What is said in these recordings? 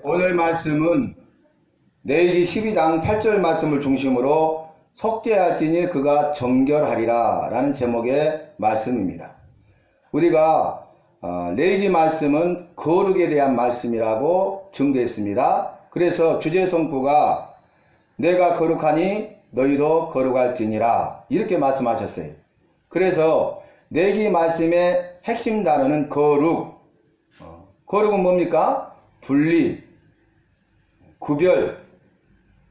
오늘 말씀은 레위기 12장 8절 말씀을 중심으로 속죄할지니 그가 정결하리라 라는 제목의 말씀입니다. 우리가 레위기 말씀은 거룩에 대한 말씀이라고 증거했습니다. 그래서 주제성구가 내가 거룩하니 너희도 거룩할지니라 이렇게 말씀하셨어요. 그래서 레위기 말씀의 핵심 단어는 거룩. 거룩은 뭡니까? 분리, 구별,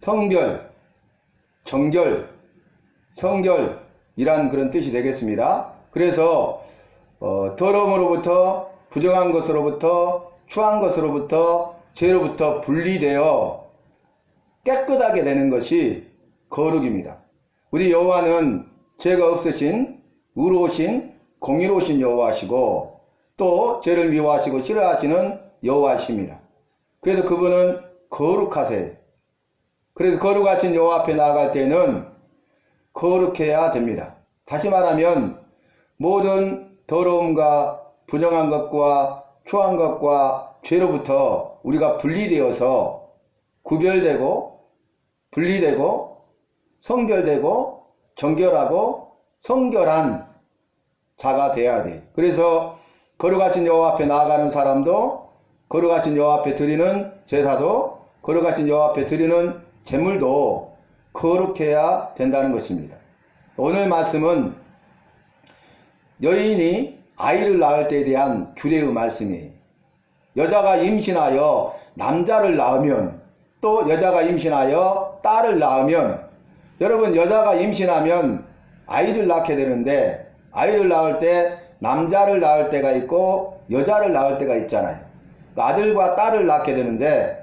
성별, 정결, 성결이란 그런 뜻이 되겠습니다. 그래서 더러움으로부터, 부정한 것으로부터, 추한 것으로부터, 죄로부터 분리되어 깨끗하게 되는 것이 거룩입니다. 우리 여호와는 죄가 없으신 의로우신 공의로우신 여호와시고 또 죄를 미워하시고 싫어하시는 여호와십니다. 그래서 그분은 거룩하세요. 그래서 거룩하신 여호와 앞에 나아갈 때는 거룩해야 됩니다. 다시 말하면 모든 더러움과 부정한 것과 추한 것과 죄로부터 우리가 분리되어서 구별되고 분리되고 성별되고 정결하고 성결한 자가 되어야 돼. 그래서 거룩하신 여호와 앞에 나아가는 사람도 거룩하신 여호와 앞에 드리는 제사도 거룩하신 여호와 앞에 드리는 제물도 거룩해야 된다는 것입니다. 오늘 말씀은 여인이 아이를 낳을 때에 대한 규례의 말씀이에요. 여자가 임신하여 남자를 낳으면 또 여자가 임신하여 딸을 낳으면 여러분 여자가 임신하면 아이를 낳게 되는데 아이를 낳을 때 남자를 낳을 때가 있고 여자를 낳을 때가 있잖아요. 아들과 딸을 낳게 되는데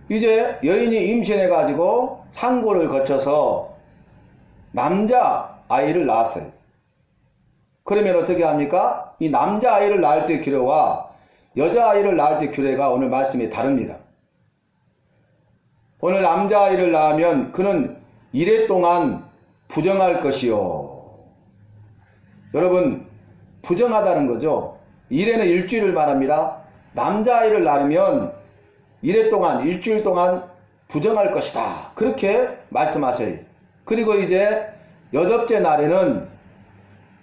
이제 여인이 임신해 가지고 상고를 거쳐서 남자 아이를 낳았어요. 그러면 어떻게 합니까? 이 남자 아이를 낳을 때 규례와 여자 아이를 낳을 때 규례가 오늘 말씀이 다릅니다. 오늘 남자 아이를 낳으면 그는 이래 동안 부정할 것이요. 여러분 부정하다는 거죠. 이래는 일주일을 말합니다. 남자아이를 낳으면 이래 동안 일주일 동안 부정할 것이다. 그렇게 말씀하셔요. 그리고 이제 여덟째 날에는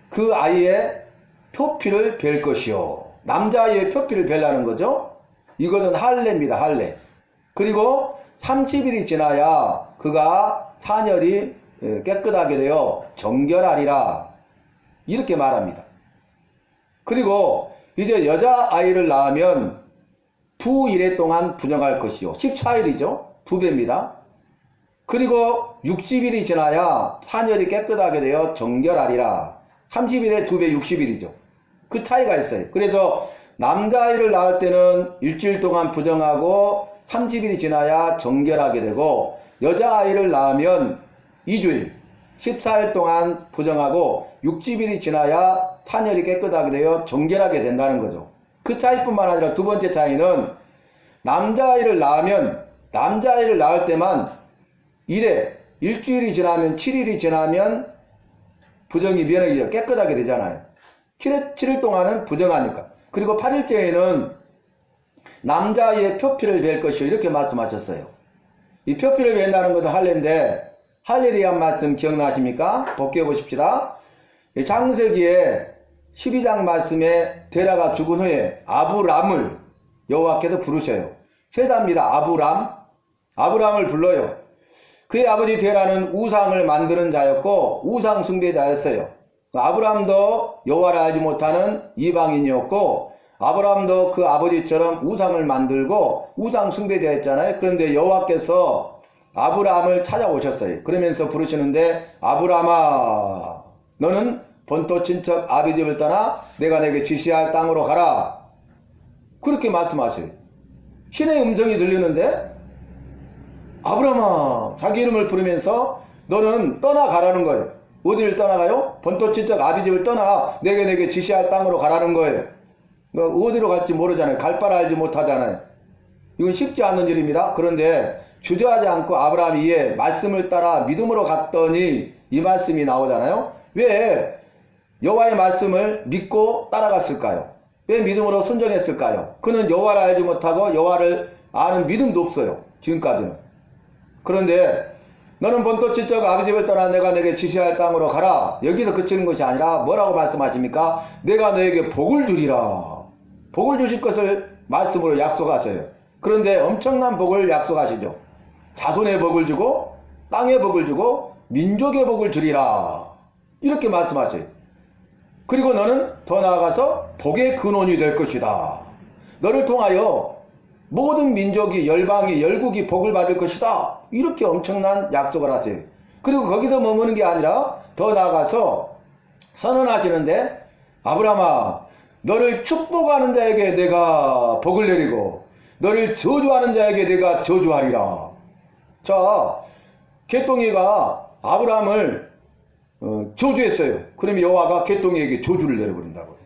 그 아이의 표피를 벨 것이요. 남자아이의 표피를 벨라는 거죠. 이것은 할례입니다. 할례. 그리고 30일이 지나야 그가 사녀리 깨끗하게 되어 정결하리라. 이렇게 말합니다. 그리고 이제 여자아이를 낳으면 두 일해 동안 부정할 것이요. 14일이죠. 2배입니다. 그리고 60일이 지나야 사녀리 깨끗하게 되어 정결하리라. 30일에 2배 60일이죠. 그 차이가 있어요. 그래서 남자아이를 낳을 때는 일주일 동안 부정하고 30일이 지나야 정결하게 되고 여자아이를 낳으면 2주일 14일 동안 부정하고 60일이 지나야 사녀리 깨끗하게 되어 정결하게 된다는 거죠. 그 차이뿐만 아니라 두 번째 차이는 남자아이를 낳으면 남자아이를 낳을 때만 일주일이 지나면 7일이 지나면 부정이 면역이 깨끗하게 되잖아요. 7일 동안은 부정하니까. 그리고 8일째에는 남자아이의 표피를 뵐 것이요. 이렇게 말씀하셨어요. 이 표피를 뵌다는 것은 할례인데 할례에 대한 말씀 기억나십니까? 복귀해 보십시다. 창세기에 12장 말씀에 데라가 죽은 후에 아브람을 여호와께서 부르셔요. 세자입니다. 아브람을 불러요. 그의 아버지 데라는 우상을 만드는 자였고 우상 숭배자였어요. 아브람도 여호와를 알지 못하는 이방인이었고 아브람도 그 아버지처럼 우상을 만들고 우상 숭배자였잖아요. 그런데 여호와께서 아브람을 찾아오셨어요. 그러면서 부르시는데 아브람아 너는 본토 친척 아비 집을 떠나 내가 내게 지시할 땅으로 가라. 그렇게 말씀하세요. 신의 음성이 들리는데 아브람아 자기 이름을 부르면서 너는 떠나가라는 거예요. 어디를 떠나가요? 본토 친척 아비 집을 떠나 내게 지시할 땅으로 가라는 거예요. 어디로 갈지 모르잖아요. 갈 바를 알지 못하잖아요. 이건 쉽지 않은 일입니다. 그런데 주저하지 않고 아브라함이 이에 말씀을 따라 믿음으로 갔더니 이 말씀이 나오잖아요. 왜 여호와의 말씀을 믿고 따라갔을까요? 왜 믿음으로 순종했을까요? 그는 여호와를 알지 못하고 여호와를 아는 믿음도 없어요. 지금까지는. 그런데 너는 본토지적 아버지 집을 떠나 내가 내게 지시할 땅으로 가라. 여기서 그치는 것이 아니라 뭐라고 말씀하십니까? 내가 너에게 복을 주리라. 복을 주실 것을 말씀으로 약속하세요. 그런데 엄청난 복을 약속하시죠. 자손의 복을 주고 땅의 복을 주고 민족의 복을 주리라. 이렇게 말씀하세요. 그리고 너는 더 나아가서 복의 근원이 될 것이다. 너를 통하여 모든 민족이 열방이 열국이 복을 받을 것이다. 이렇게 엄청난 약속을 하세요. 그리고 거기서 머무는 게 아니라 더 나아가서 선언하시는데 아브라함아 너를 축복하는 자에게 내가 복을 내리고 너를 저주하는 자에게 내가 저주하리라. 자, 개똥이가 아브라함을 저주했어요. 그러면 여호와가 개똥이에게 저주를 내려버린다고요.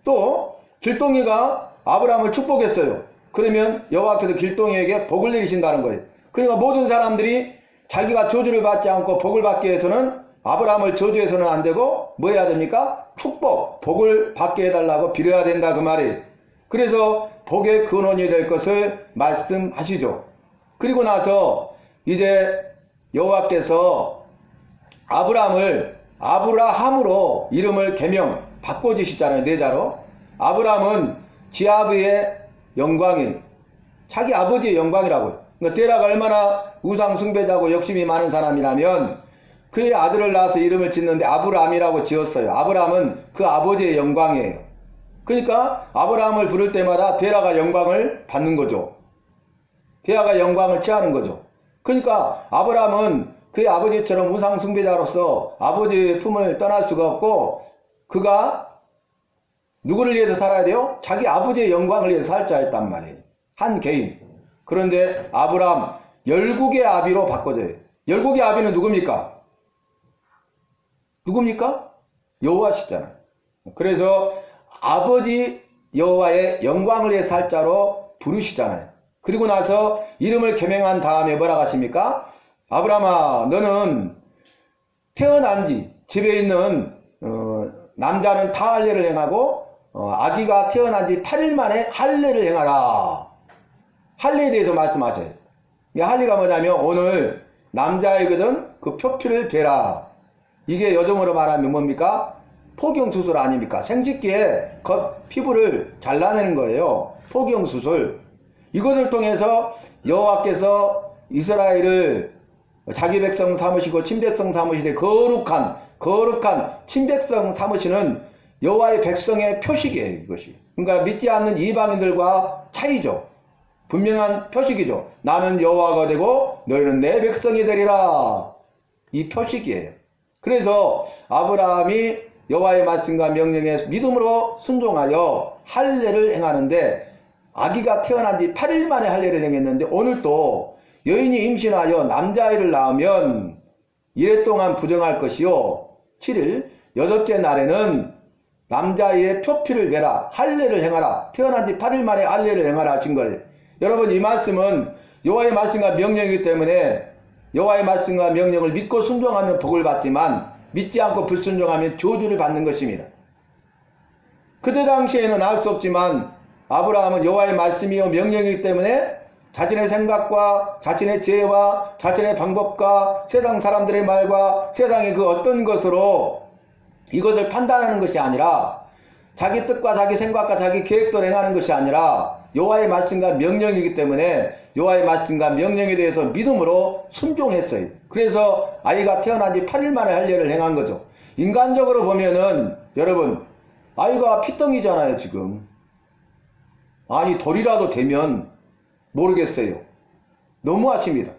또 길동이가 아브라함을 축복했어요. 그러면 여호와께서 길동이에게 복을 내리신다는 거예요. 그러니까 모든 사람들이 자기가 저주를 받지 않고 복을 받기 위해서는 아브라함을 저주해서는 안 되고 뭐 해야 됩니까? 축복, 복을 받게 해달라고 빌어야 된다 그 말이에요. 그래서 복의 근원이 될 것을 말씀하시죠. 그리고 나서 이제 여호와께서 아브라함을 아브라함으로 이름을 개명 바꿔주시잖아요. 네 자로. 아브라함은 지 아버지의 영광이 자기 아버지의 영광이라고요. 그러니까 데라가 얼마나 우상 숭배자고 욕심이 많은 사람이라면 그의 아들을 낳아서 이름을 짓는데 아브라함이라고 지었어요. 아브라함은 그 아버지의 영광이에요. 그러니까 아브라함을 부를 때마다 데라가 영광을 받는 거죠. 데라가 영광을 취하는 거죠. 그러니까 아브라함은 그의 아버지처럼 우상 숭배자로서 아버지의 품을 떠날 수가 없고 그가 누구를 위해서 살아야 돼요? 자기 아버지의 영광을 위해서 살 자였단 말이에요. 한 개인. 그런데 아브라함 열국의 아비로 바꿔줘요. 열국의 아비는 누굽니까? 누굽니까? 여호와시잖아요. 그래서 아버지 여호와의 영광을 위해 살 자로 부르시잖아요. 그리고 나서 이름을 개명한 다음에 뭐라고 하십니까? 아브라함아 너는 태어난 지 집에 있는 남자는 다 할례를 행하고 아기가 태어난 지 8일 만에 할례를 행하라. 할례에 대해서 말씀하세요. 이 할례가 뭐냐면 오늘 남자이거든 그 표피를 베라. 이게 요즘으로 말하면 뭡니까? 포경수술 아닙니까? 생식기에 겉 피부를 잘라내는 거예요. 포경수술. 이것을 통해서 여호와께서 이스라엘을 자기 백성 삼으시고 친백성 삼으시되 거룩한 친백성 삼으시는 여호와의 백성의 표식이에요. 이것이. 그러니까 믿지 않는 이방인들과 차이죠. 분명한 표식이죠. 나는 여호와가 되고 너희는 내 백성이 되리라. 이 표식이에요. 그래서 아브라함이 여호와의 말씀과 명령에 믿음으로 순종하여 할례를 행하는데 아기가 태어난 지 8일 만에 할례를 행했는데 오늘 또 여인이 임신하여 남자아이를 낳으면 이래 동안 부정할 것이요 7일 여덟째 날에는 남자아이의 표피를 베라. 할례를 행하라. 태어난 지 8일 만에 할례를 행하라 하신 거예요. 여러분 이 말씀은 여호와의 말씀과 명령이기 때문에 여호와의 말씀과 명령을 믿고 순종하면 복을 받지만 믿지 않고 불순종하면 저주를 받는 것입니다. 그때 당시에는 알 수 없지만 아브라함은 여호와의 말씀이요 명령이기 때문에 자신의 생각과 자신의 지혜와 자신의 방법과 세상 사람들의 말과 세상의 그 어떤 것으로 이것을 판단하는 것이 아니라 자기 뜻과 자기 생각과 자기 계획대로 행하는 것이 아니라 여호와의 말씀과 명령이기 때문에 여호와의 말씀과 명령에 대해서 믿음으로 순종했어요. 그래서 아이가 태어난 지 8일 만에 할례를 행한 거죠. 인간적으로 보면은 여러분 아이가 피덩이잖아요 지금. 아니 돌이라도 되면 모르겠어요. 너무하십니다.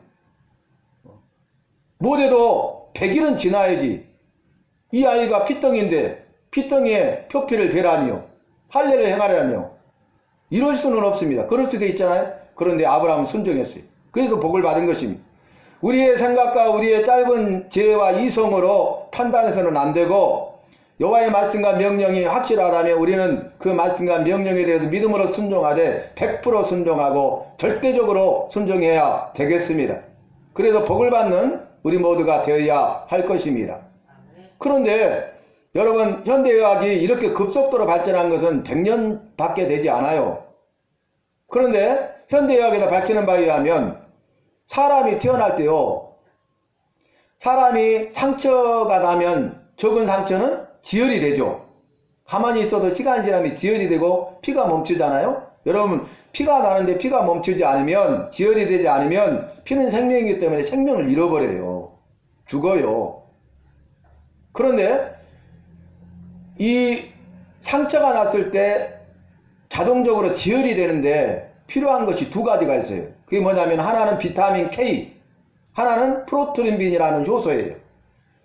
못해도 100일은 지나야지. 이 아이가 피덩이인데 피덩이에 표피를 베라니요. 할례를 행하려며. 이럴 수는 없습니다. 그럴 수도 있잖아요. 그런데 아브라함은 순종했어요. 그래서 복을 받은 것입니다. 우리의 생각과 우리의 짧은 지혜와 이성으로 판단해서는 안 되고 여호와의 말씀과 명령이 확실하다면 우리는 그 말씀과 명령에 대해서 믿음으로 순종하되 100% 순종하고 절대적으로 순종해야 되겠습니다. 그래서 복을 받는 우리 모두가 되어야 할 것입니다. 그런데 여러분 현대의학이 이렇게 급속도로 발전한 것은 100년 밖에 되지 않아요. 그런데 현대의학에서 밝히는 바에 의하면 사람이 태어날 때요, 사람이 상처가 나면 적은 상처는 지혈이 되죠. 가만히 있어도 시간이 지나면 지혈이 되고 피가 멈추잖아요. 여러분, 피가 나는데 피가 멈추지 않으면, 지혈이 되지 않으면 피는 생명이기 때문에 생명을 잃어버려요. 죽어요. 그런데 이 상처가 났을 때 자동적으로 지혈이 되는데 필요한 것이 두 가지가 있어요. 그게 뭐냐면 하나는 비타민 K, 하나는 프로트림빈이라는 효소예요.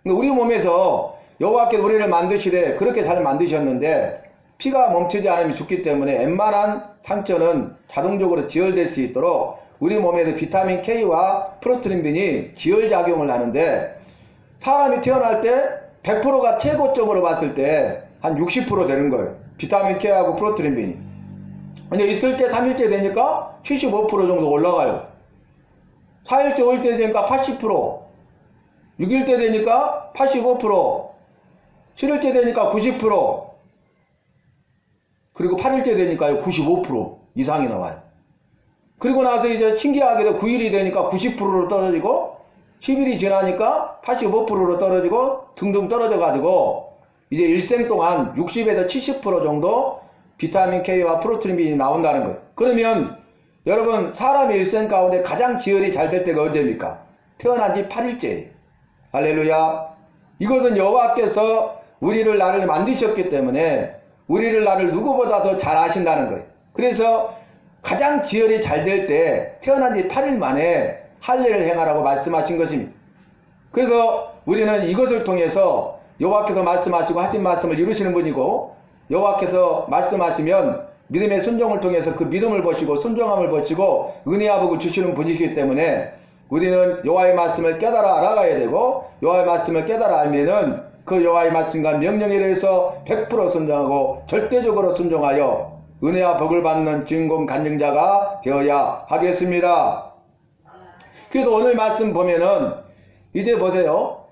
우리 몸에서 여호와께서 우리를 만드시되 그렇게 잘 만드셨는데 피가 멈추지 않으면 죽기 때문에 웬만한 상처는 자동적으로 지혈될 수 있도록 우리 몸에서 비타민 K와 프로트림빈이 지혈작용을 하는데, 사람이 태어날 때 100%가 최고점으로 봤을 때 한 60% 되는 거예요. 비타민 K하고 프로트림빈이. 근데 이틀째, 3일째 되니까 75% 정도 올라가요. 4일째, 5일째 되니까 80%, 6일째 되니까 85%, 7일째 되니까 90%, 그리고 8일째 되니까요 95% 이상이 나와요. 그리고 나서 이제 신기하게도 9일이 되니까 90%로 떨어지고, 10일이 지나니까 85%로 떨어지고 등등 떨어져 가지고 이제 일생 동안 60에서 70% 정도 비타민 K와 프로트림빈이 나온다는 거예요. 그러면 여러분, 사람의 일생 가운데 가장 지혈이 잘 될 때가 언제입니까? 태어난 지 8일째예요. 할렐루야. 이것은 여호와께서 나를 만드셨기 때문에 우리를, 나를 누구보다 더 잘 아신다는 거예요. 그래서 가장 지혈이 잘 될 때 태어난 지 8일 만에 할례를 행하라고 말씀하신 것입니다. 그래서 우리는 이것을 통해서 여호와께서 말씀하시고 하신 말씀을 이루시는 분이고, 여호와께서 말씀하시면 믿음의 순종을 통해서 그 믿음을 보시고 순종함을 보시고 은혜와 복을 주시는 분이시기 때문에 우리는 여호와의 말씀을 깨달아 알아가야 되고, 여호와의 말씀을 깨달아 알면은 그 여호와의 말씀과 명령에 대해서 100% 순종하고 절대적으로 순종하여 은혜와 복을 받는 주인공 간증자가 되어야 하겠습니다. 그래서 오늘 말씀 보면은 이제 보세요.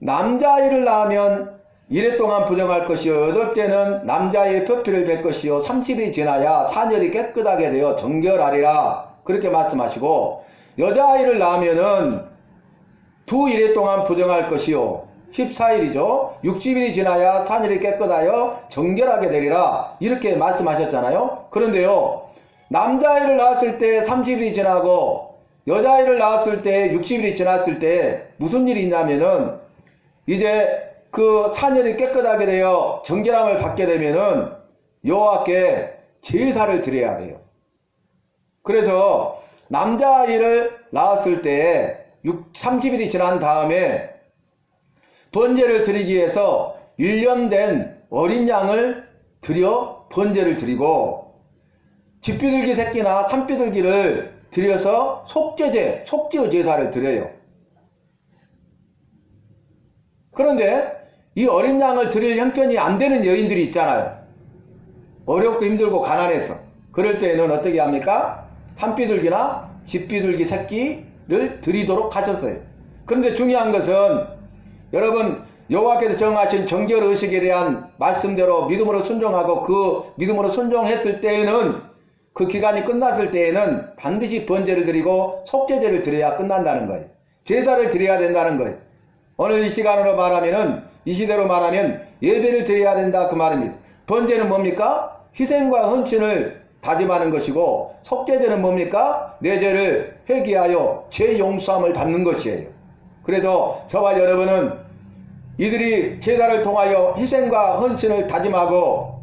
남자아이를 낳으면 1회 동안 부정할 것이요, 8째는 남자아이의 표피를 뵐 것이요, 30일이 지나야 사녀리 깨끗하게 되어 정결하리라, 그렇게 말씀하시고, 여자아이를 낳으면은 1회 동안 부정할 것이요, 14일이죠. 60일이 지나야 사녀리 깨끗하여 정결하게 되리라, 이렇게 말씀하셨잖아요. 그런데요, 남자아이를 낳았을 때 30일이 지나고 여자아이를 낳았을 때 60일이 지났을 때 무슨 일이 있냐면은, 이제 그 사녀리 깨끗하게 되어 정결함을 받게 되면은 여호와께 제사를 드려야 돼요. 그래서 남자아이를 낳았을 때 30일이 지난 다음에 번제를 드리기 위해서 1년 된 어린 양을 드려 번제를 드리고, 집비둘기 새끼나 산비둘기를 드려서 속죄제, 속죄 제사를 드려요. 그런데 이 어린 양을 드릴 형편이 안 되는 여인들이 있잖아요. 어렵고 힘들고 가난해서. 그럴 때에는 어떻게 합니까? 산비둘기나 집비둘기 새끼를 드리도록 하셨어요. 그런데 중요한 것은 여러분, 여호와께서 정하신 정결의식에 대한 말씀대로 믿음으로 순종하고, 그 믿음으로 순종했을 때에는, 그 기간이 끝났을 때에는 반드시 번제를 드리고 속죄제를 드려야 끝난다는 거예요. 제사를 드려야 된다는 거예요. 오늘 이 시간으로 말하면은, 이 시대로 말하면 예배를 드려야 된다, 그 말입니다. 번제는 뭡니까? 희생과 헌신을 다짐하는 것이고, 속죄제는 뭡니까? 내 죄를 회개하여 죄 용서함을 받는 것이에요. 그래서 저와 여러분은 이들이 제사를 통하여 희생과 헌신을 다짐하고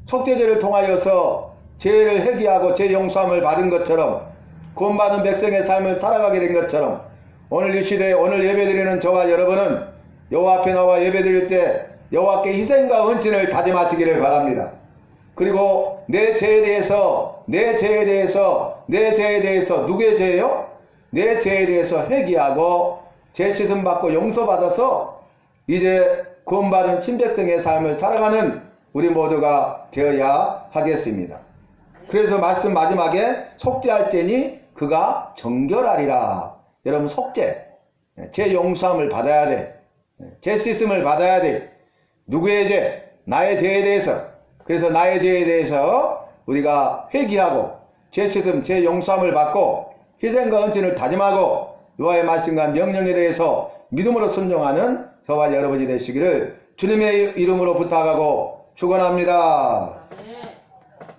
속죄제를 통하여서 죄를 회개하고 죄 용서함을 받은 것처럼, 구원받은 백성의 삶을 살아가게 된 것처럼, 오늘 이 시대에 오늘 예배드리는 저와 여러분은 여호와 앞에 나와 예배드릴 때 여호와께 희생과 헌신을 다짐하시기를 바랍니다. 그리고 내 죄에 대해서 누구의 죄예요? 내 죄에 대해서 회개하고 죄 씻음 받고 용서받아서 이제 구원받은 친백성의 삶을 살아가는 우리 모두가 되어야 하겠습니다. 그래서 말씀 마지막에 속죄할 때니 그가 정결하리라. 여러분, 속죄, 죄 용서함을 받아야 돼. 죄 씻음을 받아야 돼. 누구의 죄? 나의 죄에 대해서. 그래서 나의 죄에 대해서 우리가 회개하고 제 칠씀, 제 용서함을 받고 희생과 헌신을 다짐하고 여호와의 말씀과 명령에 대해서 믿음으로 순종하는 저와 여러분이 되시기를 주님의 이름으로 부탁하고 축원합니다.